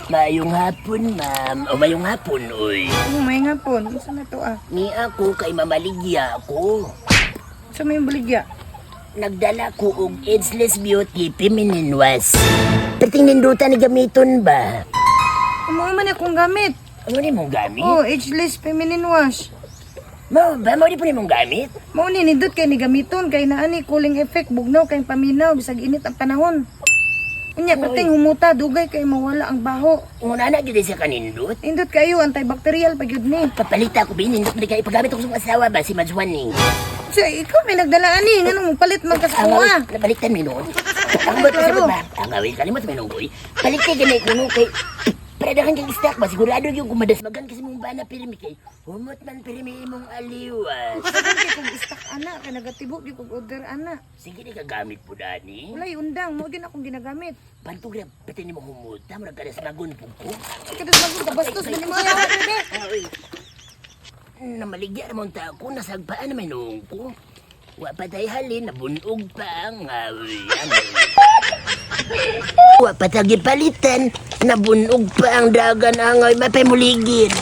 Mayong hapon, ma'am. O mayong hapon, uy. May nga po. Isa na to Ni ako kay mamaligya ako. Sa may baligya. Nagdala ko og Ageless Beauty Feminine Wash. Perting nindutan ni gamiton ba? Umuman akong gamit. Ano ni mong gamit? Oh, ageless feminine wash. Mo ba mo di po ni mong gamit? Mao ni nindot kay ni gamiton kay naani cooling effect bugnaw kay paminaw bisag init ang panahon. Unya perting humuta dugay kay mawala ang baho. Nguna na gid siya kanindot. Indot kayo antibacterial pa gyud ni. Papalita ko binindot di kay ipagamit ko sa asawa ba si Madjuan ni. So, ikaw may nagdala ani nganong palit man ka sa kuha. Napalitan mi noon. Ang ba't sa ba? Ang gawin kalimot mi nung koy. Palikay ganay kuno kay para dahan kang stock ba sigurado yung kumadas magan kasi mong bana pirmi kay humot man pirmi imong aliwas. Sige kung istak ana kay nagatibok di kog order ana. Sige di ka gamit po dani. Walay undang mo gid akong ginagamit. Pantog na pati ni mo humuta mo nagkadas magun po ko. Kada magud kabastos man mo yawa bebe. Namaligya naman ta ako nasagpaan naman noong ko. Wa patay halin nabunog pa ang awi. Wa patay palitan nabunog pa ang dagan angay mapay muligid.